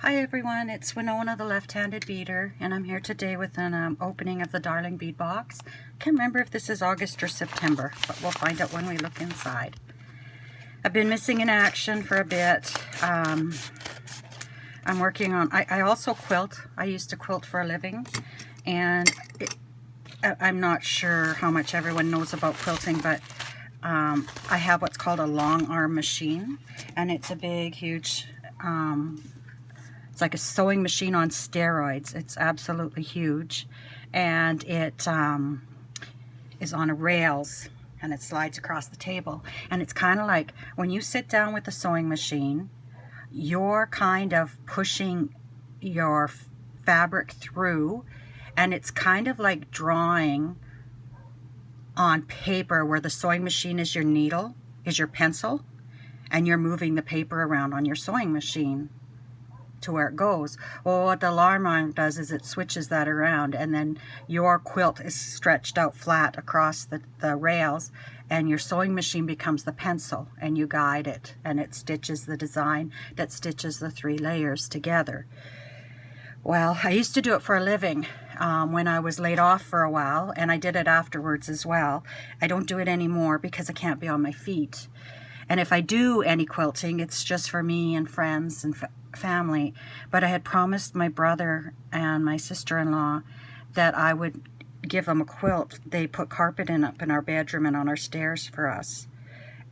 Hi everyone, it's Winona the left-handed beader, and I'm here today with an opening of the Darling bead box. Can't remember if this is August or September, but we'll find out when we look inside. I've been missing in action for a bit. I'm working on, I also quilt. I used to quilt for a living, and I'm not sure how much everyone knows about quilting, but I have what's called a long arm machine, and it's a big, huge, it's like a sewing machine on steroids. It's absolutely huge, and it is on a rails, and it slides across the table. And it's kind of like when you sit down with the sewing machine, you're kind of pushing your fabric through, and it's kind of like drawing on paper where the sewing machine is your needle, is your pencil, and you're moving the paper around on your sewing machine to where it goes. Well, what the alarm arm does is it switches that around, and then your quilt is stretched out flat across the rails, and your sewing machine becomes the pencil, and you guide it, and it stitches the design that stitches the 3 layers together. Well, I used to do it for a living when I was laid off for a while, and I did it afterwards as well. I don't do it anymore because I can't be on my feet. And if I do any quilting, it's just for me and friends and family. But I had promised my brother and my sister-in-law that I would give them a quilt. They put carpet up in our bedroom and on our stairs for us.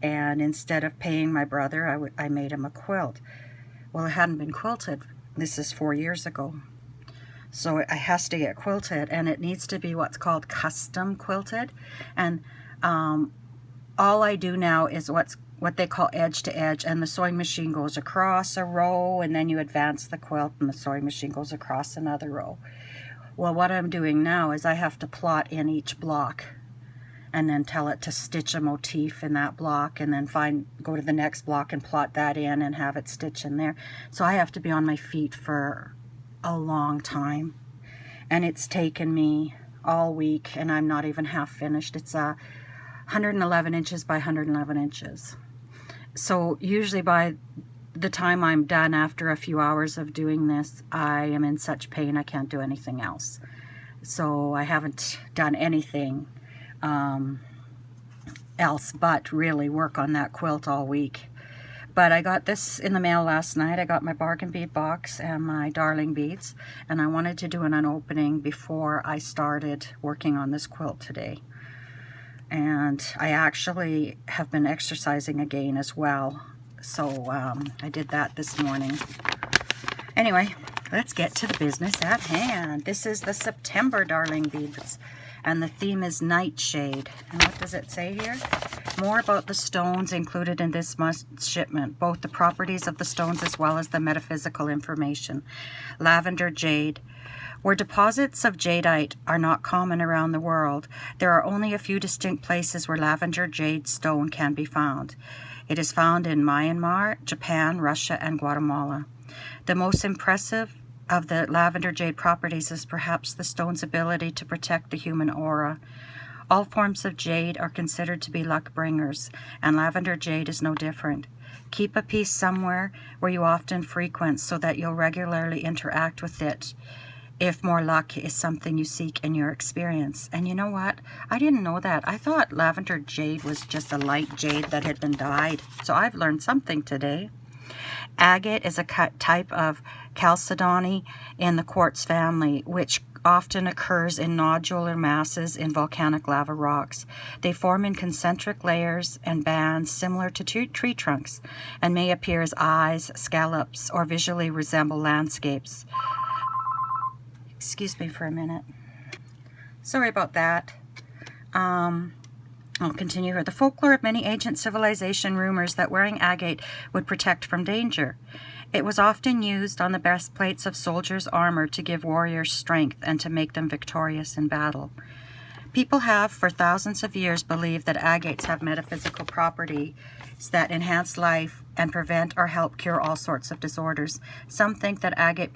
And instead of paying my brother, I made him a quilt. Well, it hadn't been quilted. This is 4 years ago. So it has to get quilted, and it needs to be what's called custom quilted. And all I do now is what they call edge to edge, and the sewing machine goes across a row, and then you advance the quilt and the sewing machine goes across another row. Well, what I'm doing now is I have to plot in each block and then tell it to stitch a motif in that block, and then go to the next block and plot that in and have it stitch in there. So I have to be on my feet for a long time, and it's taken me all week, and I'm not even half finished. It's 111 inches by 111 inches. So usually by the time I'm done, after a few hours of doing this, I am in such pain I can't do anything else. So I haven't done anything else but really work on that quilt all week. But I got this in the mail last night. I got my bargain bead box and my Darling beads, and I wanted to do an opening before I started working on this quilt today. And I actually have been exercising again as well, so I did that this morning. Anyway, let's get to the business at hand. This is the September Darling beads, and the theme is Nightshade. And what does it say here? More about the stones included in this shipment, both the properties of the stones as well as the metaphysical information. Lavender Jade. Where deposits of jadeite are not common around the world, there are only a few distinct places where lavender jade stone can be found. It is found in Myanmar, Japan, Russia, and Guatemala. The most impressive of the lavender jade properties is perhaps the stone's ability to protect the human aura. All forms of jade are considered to be luck bringers, and lavender jade is no different. Keep a piece somewhere where you often frequent so that you'll regularly interact with it, if more luck is something you seek in your experience. And you know what? I didn't know that. I thought lavender jade was just a light jade that had been dyed. So I've learned something today. Agate is a type of chalcedony in the quartz family, which often occurs in nodular masses in volcanic lava rocks. They form in concentric layers and bands similar to tree trunks, and may appear as eyes, scallops, or visually resemble landscapes. Excuse me for a minute. Sorry about that. I'll continue here. The folklore of many ancient civilization rumors that wearing agate would protect from danger. It was often used on the breastplates of soldiers' armor to give warriors strength and to make them victorious in battle. People have, for thousands of years, believed that agates have metaphysical properties that enhance life and prevent or help cure all sorts of disorders. Some think that agates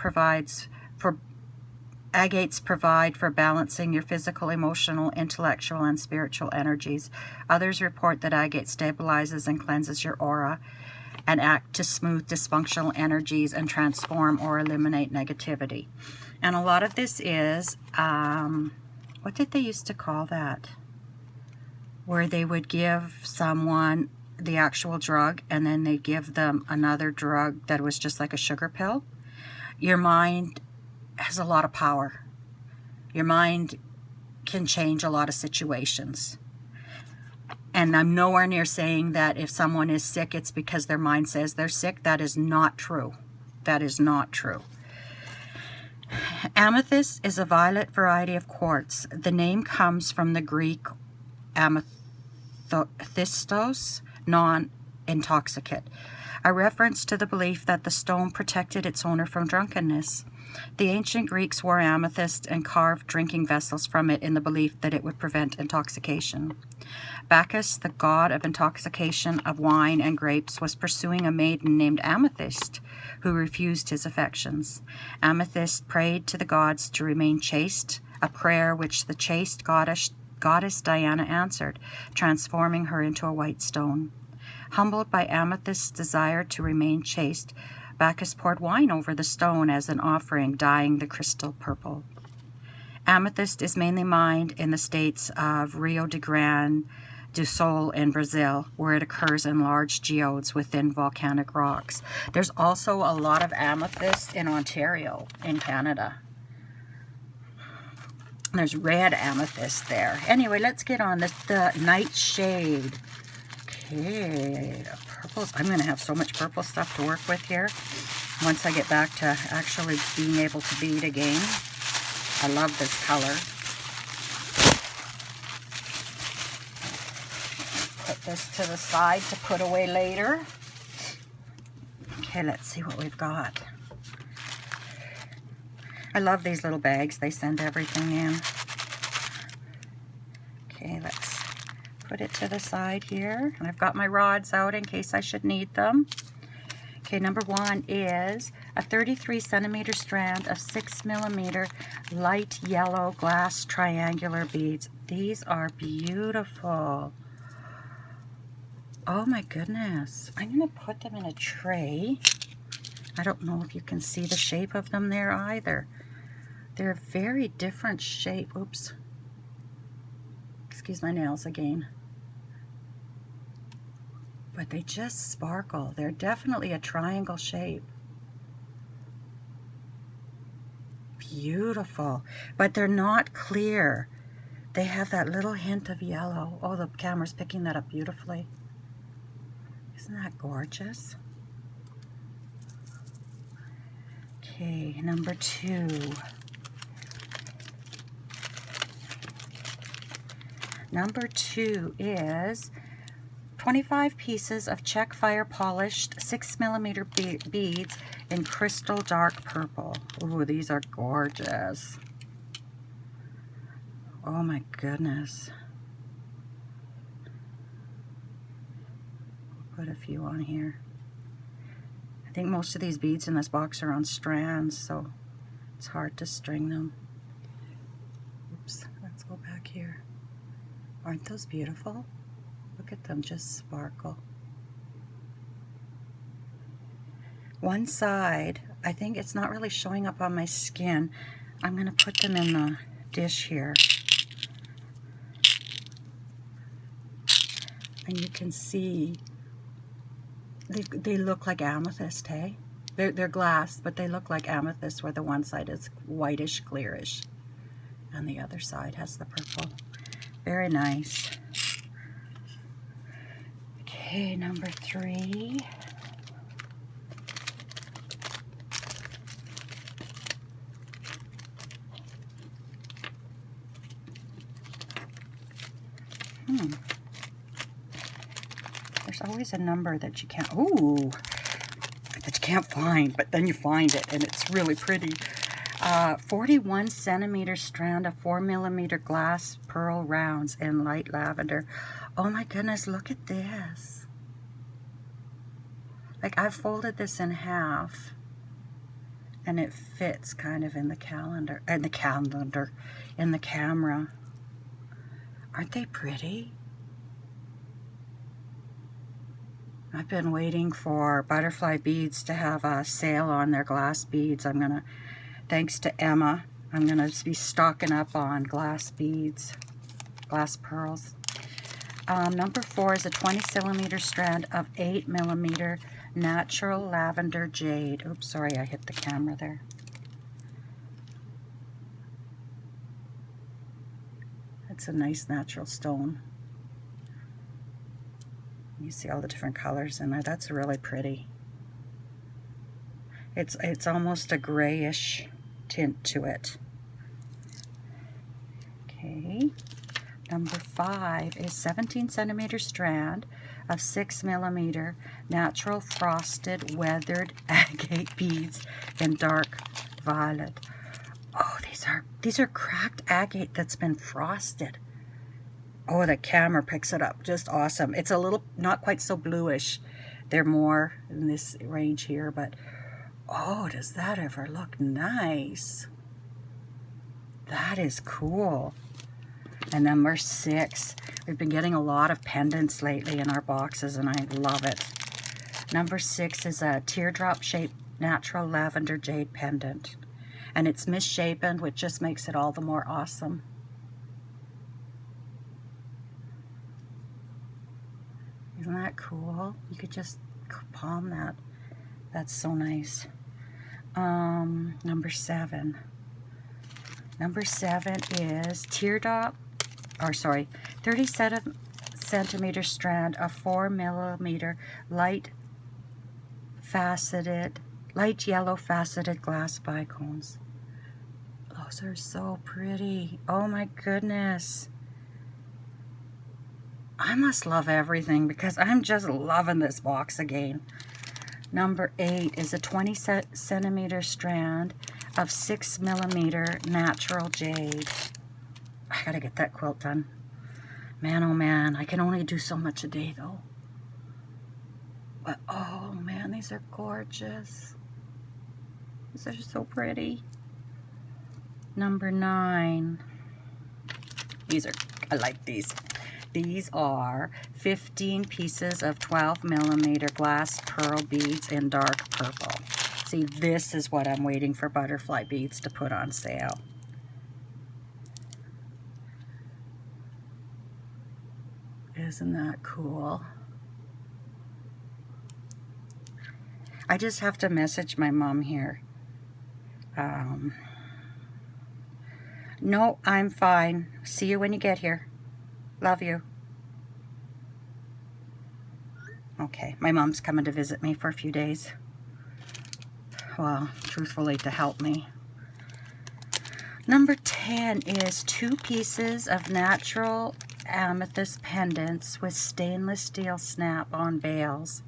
provide for balancing your physical, emotional, intellectual, and spiritual energies. Others report that agate stabilizes and cleanses your aura. and act to smooth dysfunctional energies and transform or eliminate negativity. And a lot of this is, what did they used to call that? Where they would give someone the actual drug and then they'd give them another drug that was just like a sugar pill. Your mind has a lot of power. Your mind can change a lot of situations. And I'm nowhere near saying that if someone is sick, it's because their mind says they're sick. That is not true. That is not true. Amethyst is a violet variety of quartz. The name comes from the Greek amethystos, non-intoxicate, a reference to the belief that the stone protected its owner from drunkenness. The ancient Greeks wore amethyst and carved drinking vessels from it in the belief that it would prevent intoxication. Bacchus, the god of intoxication of wine and grapes, was pursuing a maiden named Amethyst, who refused his affections. Amethyst prayed to the gods to remain chaste, a prayer which the chaste goddess Diana answered, transforming her into a white stone. Humbled by Amethyst's desire to remain chaste, Bacchus poured wine over the stone as an offering, dyeing the crystal purple. Amethyst is mainly mined in the states of Rio de Grande do Sul in Brazil, where it occurs in large geodes within volcanic rocks. There's also a lot of amethyst in Ontario, in Canada. There's red amethyst there. Anyway, let's get on this, the Nightshade. Okay, purples. I'm going to have so much purple stuff to work with here once I get back to actually being able to bead again. I love this color. Put this to the side to put away later. Okay, let's see what we've got. I love these little bags. They send everything in. Okay, let's put it to the side here. And I've got my rods out in case I should need them. Okay, number one is a 33 centimeter strand of 6 millimeter light yellow glass triangular beads. These are beautiful. Oh my goodness. I'm going to put them in a tray. I don't know if you can see the shape of them there either. They're a very different shape. Oops. Excuse my nails again. But they just sparkle. They're definitely a triangle shape. Beautiful. But they're not clear. They have that little hint of yellow. Oh, the camera's picking that up beautifully. Isn't that gorgeous? Okay, number two. Number two is 25 pieces of Czech fire polished 6 millimeter beads in crystal dark purple. Ooh, these are gorgeous. Oh my goodness. Put a few on here. I think most of these beads in this box are on strands, so it's hard to string them. Oops, let's go back here. Aren't those beautiful? Look at them just sparkle. One side, I think it's not really showing up on my skin. I'm going to put them in the dish here. And you can see they look like amethyst, hey? They're glass, but they look like amethyst, where the one side is whitish, clearish, and the other side has the purple. Very nice. Okay, number three. There's always a number that you can't, that you can't find, but then you find it, and it's really pretty. 41 centimeter strand of 4 millimeter glass pearl rounds in light lavender. Oh my goodness, look at this. Like, I've folded this in half, and it fits kind of in the in the camera. Aren't they pretty? I've been waiting for Butterfly Beads to have a sale on their glass beads. Thanks to Emma, I'm gonna be stocking up on glass beads, glass pearls. Number 4 is a 20cm strand of 8mm natural lavender jade. Oops, sorry, I hit the camera there. It's a nice natural stone. You see all the different colors in there. That's really pretty. It's almost a grayish tint to it. Okay. Number 5 is 17cm strand of 6mm natural frosted weathered agate beads in dark violet. Oh, these are cracked agate that's been frosted. Oh, the camera picks it up just awesome. It's a little not quite so bluish. They're more in this range here, but oh, does that ever look nice? That is cool. And number 6, we've been getting a lot of pendants lately in our boxes, and I love it. Number 6 is a teardrop shaped natural lavender jade pendant, and it's misshapen, which just makes it all the more awesome. Isn't that cool? You could just palm that. That's so nice. Number 7. Number 7 is teardrop, 30cm strand of 4mm light yellow faceted glass bicones. Those are so pretty. Oh my goodness. I must love everything because I'm just loving this box again. Number 8 is a 20cm strand of 6mm natural jade. I gotta get that quilt done. Man, oh man, I can only do so much a day though. But oh man, these are gorgeous. These are so pretty. Number 9. I like these. These are 15 pieces of 12mm glass pearl beads in dark purple. See, this is what I'm waiting for Butterfly Beads to put on sale. Isn't that cool? I just have to message my mom here. No, I'm fine. See you when you get here. Love you. Okay, my mom's coming to visit me for a few days. Well, truthfully, to help me. Number 10 is 2 pieces of natural amethyst pendants with stainless steel snap-on bails.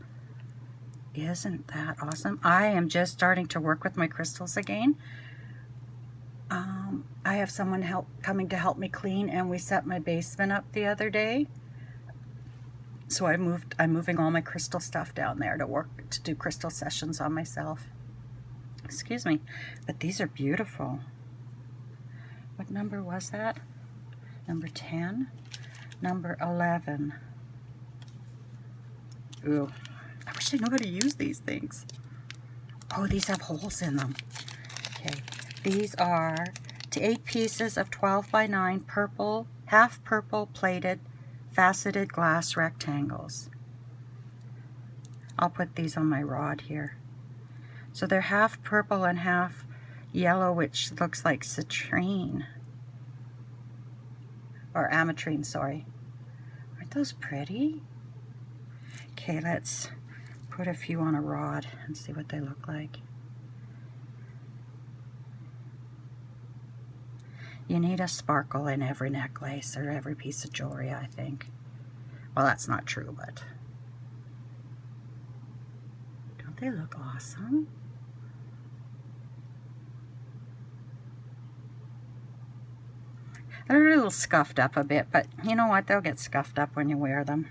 Isn't that awesome? I am just starting to work with my crystals again. I have someone coming to help me clean, and we set my basement up the other day. So I'm moving all my crystal stuff down there to do crystal sessions on myself. Excuse me, but these are beautiful. What number was that? Number 10? Number 11. Ooh, I wish I knew how to use these things. Oh, these have holes in them. Okay, these are 8 pieces of 12x9 purple, half purple plated faceted glass rectangles. I'll put these on my rod here. So they're half purple and half yellow, which looks like citrine. Or ametrine, sorry. Aren't those pretty? Okay, let's put a few on a rod and see what they look like. You need a sparkle in every necklace or every piece of jewelry, I think. Well, that's not true, but don't they look awesome? They're a little scuffed up a bit, but you know what? They'll get scuffed up when you wear them.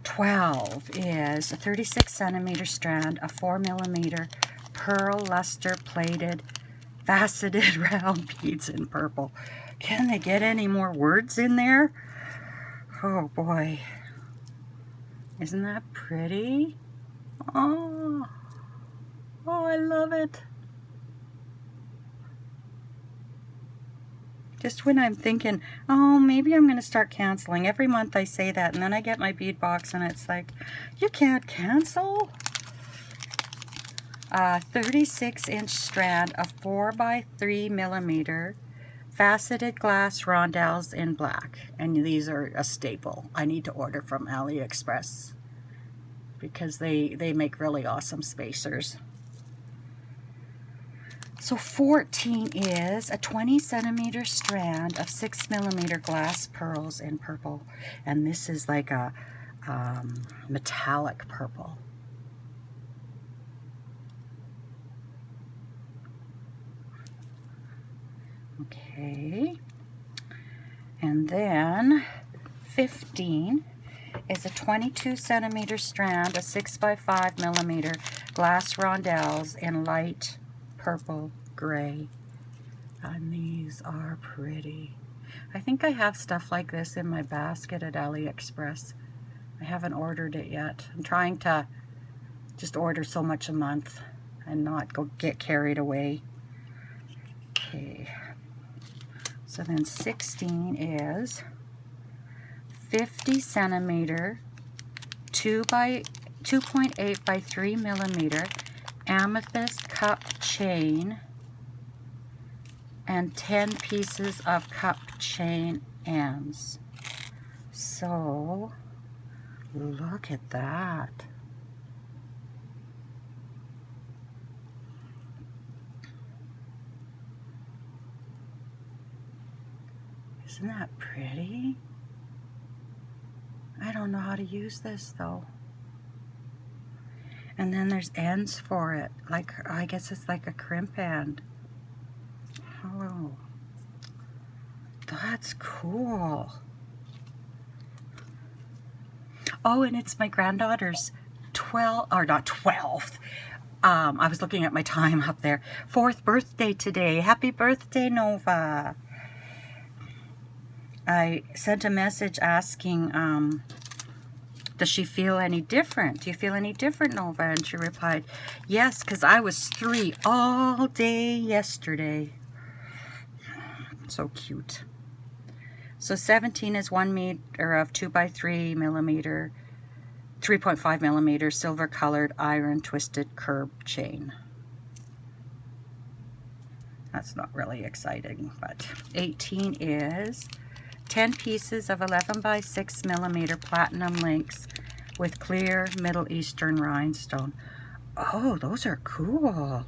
12 is a 36cm strand of 4mm pearl luster plated faceted round beads in purple. Can they get any more words in there? Oh boy. Isn't that pretty? Oh, oh, I love it. Just when I'm thinking, oh, maybe I'm going to start canceling. Every month I say that, and then I get my bead box, and it's like, you can't cancel. 36-inch strand of 4x3mm faceted glass rondelles in black. And these are a staple. I need to order from AliExpress because they make really awesome spacers. So 14 is a 20-centimeter strand of 6mm glass pearls in purple. And this is like a metallic purple. Okay. And then 15 is a 22-centimeter strand of 6x5mm glass rondelles in light purple gray. And these are pretty. I think I have stuff like this in my basket at AliExpress. I haven't ordered it yet. I'm trying to just order so much a month and not go get carried away. Okay. So then 16 is 50-centimeter 2.8x3mm amethyst cup chain and 10 pieces of cup chain ends. So look at that. Isn't that pretty? I don't know how to use this though. And then there's ends for it. Like, I guess it's like a crimp end. Oh, that's cool. Oh, and it's my granddaughter's 12th, or not 12th. I was looking at my time up there. 4th birthday today. Happy birthday, Nova. I sent a message asking, does she feel any different? Do you feel any different, Nova? And she replied, yes, because I was 3 all day yesterday. So cute. So 17 is 1 meter of 2x3mm, 3.5mm silver colored iron twisted curb chain. That's not really exciting, but 18 is 10 pieces of 11x6mm platinum links with clear Middle Eastern rhinestone. Oh, those are cool.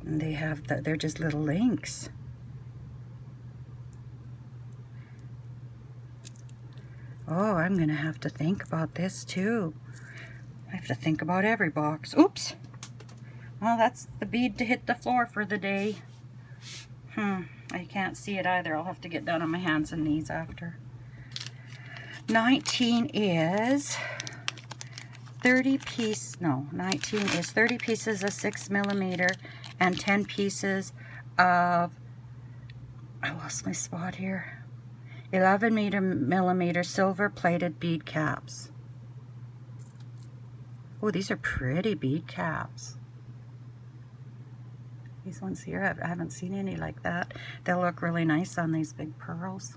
And they have they're just little links. Oh, I'm gonna have to think about this too. I have to think about every box. Oops. Well, that's the bead to hit the floor for the day. I can't see it either. I'll have to get down on my hands and knees after. 19 is 30 pieces of 6mm and 10 pieces of, I lost my spot here, 11mm silver plated bead caps. Oh, these are pretty bead caps. These ones here, I haven't seen any like that. They'll look really nice on these big pearls.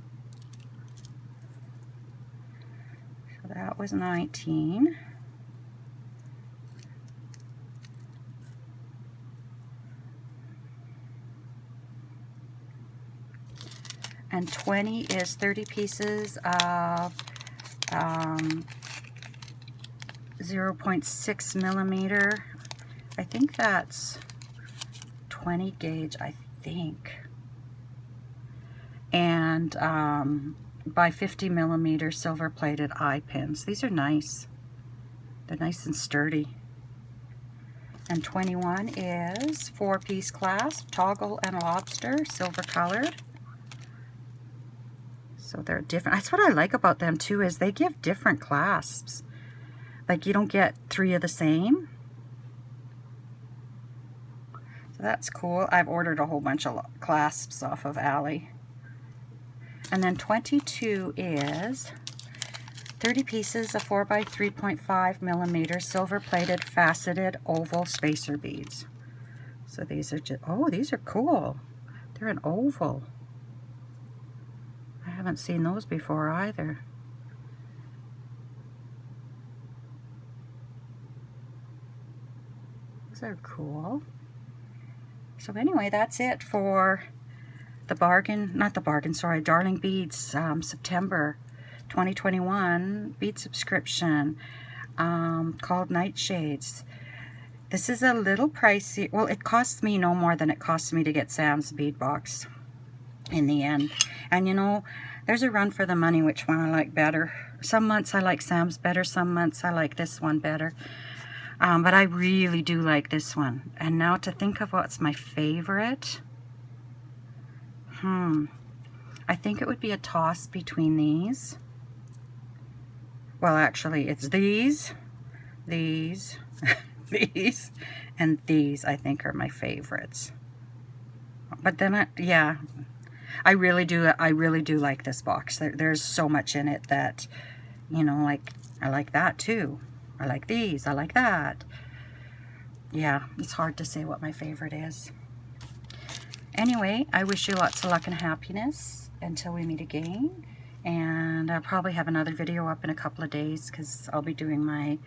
So that was 19. And 20 is 30 pieces of 0.6mm. I think that's 20 gauge, I think. And by 50mm silver plated eye pins. These are nice. They're nice and sturdy. And 21 is 4-piece clasp, toggle and lobster, silver colored. So they're different. That's what I like about them too, is they give different clasps. Like, you don't get 3 of the same. So that's cool. I've ordered a whole bunch of clasps off of Ali. And then 22 is 30 pieces of 4 by 3.5 millimeters silver-plated faceted oval spacer beads. So these are just, oh, these are cool. They're an oval. I haven't seen those before either. Those are cool. So anyway, that's it for the Darling Beads September 2021 bead subscription called Nightshades. This is a little pricey. Well, it costs me no more than it costs me to get Sam's bead box in the end. And you know, there's a run for the money which one I like better. Some months I like Sam's better, some months I like this one better. But I really do like this one. And now to think of what's my favorite. I think it would be a toss between these. Well, actually, it's these, these, these, and these I think are my favorites. But then, yeah, I really do like this box. There's so much in it that, you know, like, I like that too. I like these, I like that. Yeah, it's hard to say what my favorite is. Anyway, I wish you lots of luck and happiness until we meet again. And I'll probably have another video up in a couple of days because I'll be doing my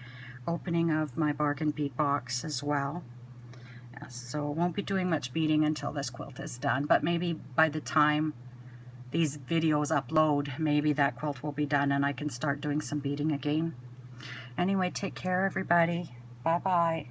opening of my bargain bead box as well. So won't be doing much beading until this quilt is done, but maybe by the time these videos upload, maybe that quilt will be done and I can start doing some beading again. Anyway, take care everybody. Bye bye.